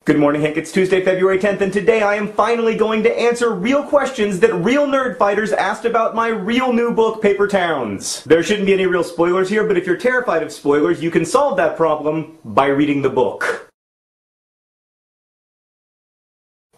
Good morning, Hank. It's Tuesday, February 10th, and today I am finally going to answer real questions that real Nerdfighters asked about my real new book, Paper Towns. There shouldn't be any real spoilers here, but if you're terrified of spoilers, you can solve that problem by reading the book.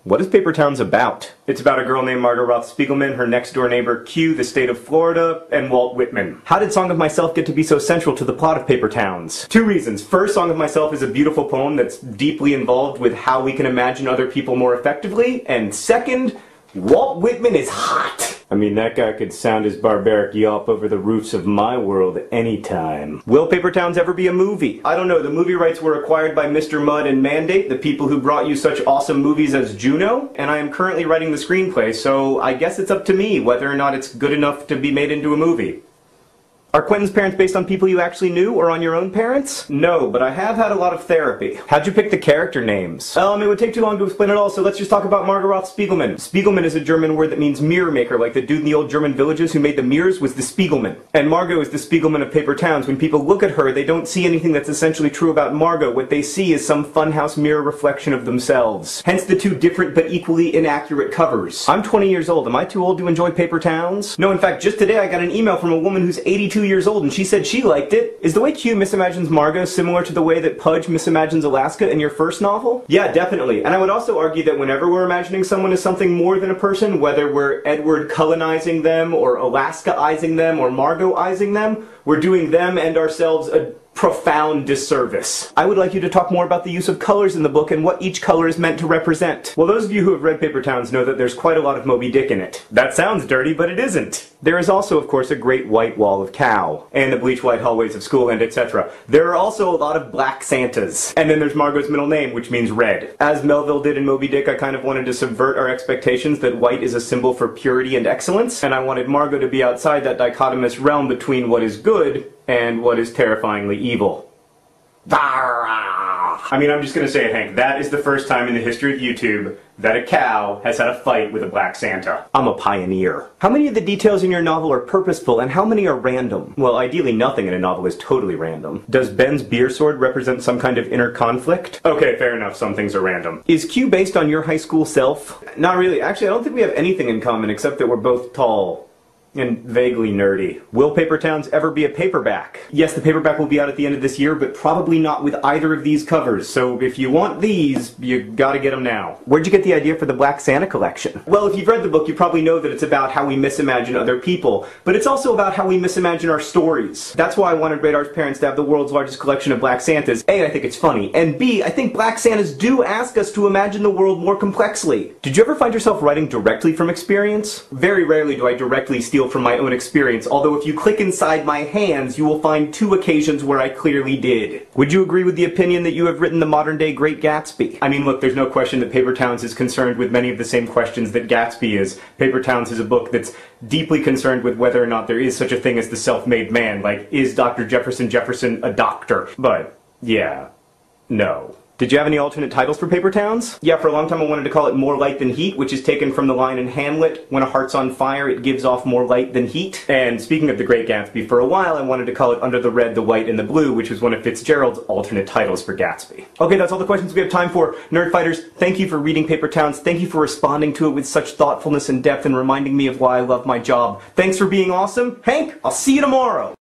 What is Paper Towns about? It's about a girl named Margot Roth Spiegelman, her next-door neighbor Q, the state of Florida, and Walt Whitman. How did Song of Myself get to be so central to the plot of Paper Towns? Two reasons. First, Song of Myself is a beautiful poem that's deeply involved with how we can imagine other people more effectively. And second, Walt Whitman is hot! I mean, that guy could sound his barbaric yelp over the roofs of my world anytime. Will Paper Towns ever be a movie? I don't know. The movie rights were acquired by Mr. Mudd and Mandate, the people who brought you such awesome movies as Juno, and I am currently writing the screenplay, so I guess it's up to me whether or not it's good enough to be made into a movie. Are Quentin's parents based on people you actually knew, or on your own parents? No, but I have had a lot of therapy. How'd you pick the character names? It would take too long to explain it all, so let's just talk about Margot Roth Spiegelman. Spiegelman is a German word that means mirror maker, like the dude in the old German villages who made the mirrors was the Spiegelman. And Margot is the Spiegelman of Paper Towns. When people look at her, they don't see anything that's essentially true about Margot. What they see is some funhouse mirror reflection of themselves. Hence the two different but equally inaccurate covers. I'm 20 years old. Am I too old to enjoy Paper Towns? No, in fact, just today I got an email from a woman who's 82 years old and she said she liked it. Is the way Q misimagines Margot similar to the way that Pudge misimagines Alaska in your first novel? Yeah, definitely. And I would also argue that whenever we're imagining someone as something more than a person, whether we're Edward Cullenizing them, or Alaska-izing them, or Margot-izing them, we're doing them and ourselves a profound disservice. I would like you to talk more about the use of colors in the book and what each color is meant to represent. Well, those of you who have read Paper Towns know that there's quite a lot of Moby Dick in it. That sounds dirty, but it isn't. There is also, of course, a great white wall of cow, and the bleach white hallways of school, and etc. There are also a lot of black Santas. And then there's Margot's middle name, which means red. As Melville did in Moby Dick, I kind of wanted to subvert our expectations that white is a symbol for purity and excellence, and I wanted Margot to be outside that dichotomous realm between what is good and what is terrifyingly evil. I mean, I'm just gonna say it, Hank. That is the first time in the history of YouTube that a cow has had a fight with a black Santa. I'm a pioneer. How many of the details in your novel are purposeful and how many are random? Well, ideally nothing in a novel is totally random. Does Ben's beer sword represent some kind of inner conflict? Okay, fair enough, some things are random. Is Q based on your high school self? Not really. Actually, I don't think we have anything in common except that we're both tall. And vaguely nerdy. Will Paper Towns ever be a paperback? Yes, the paperback will be out at the end of this year, but probably not with either of these covers, so if you want these, you gotta get them now. Where'd you get the idea for the Black Santa collection? Well, if you've read the book, you probably know that it's about how we misimagine other people, but it's also about how we misimagine our stories. That's why I wanted Radar's parents to have the world's largest collection of Black Santas. A, I think it's funny, and B, I think Black Santas do ask us to imagine the world more complexly. Did you ever find yourself writing directly from experience? Very rarely do I directly steal from my own experience, although if you click inside my hands, you will find two occasions where I clearly did. Would you agree with the opinion that you have written the modern-day Great Gatsby? I mean, look, there's no question that Paper Towns is concerned with many of the same questions that Gatsby is. Paper Towns is a book that's deeply concerned with whether or not there is such a thing as the self-made man, like, is Dr. Jefferson a doctor? But, yeah, no. Did you have any alternate titles for Paper Towns? Yeah, for a long time I wanted to call it More Light Than Heat, which is taken from the line in Hamlet, when a heart's on fire, it gives off more light than heat. And speaking of The Great Gatsby, for a while I wanted to call it Under the Red, the White, and the Blue, which was one of Fitzgerald's alternate titles for Gatsby. Okay, that's all the questions we have time for. Nerdfighters, thank you for reading Paper Towns. Thank you for responding to it with such thoughtfulness and depth and reminding me of why I love my job. Thanks for being awesome. Hank, I'll see you tomorrow!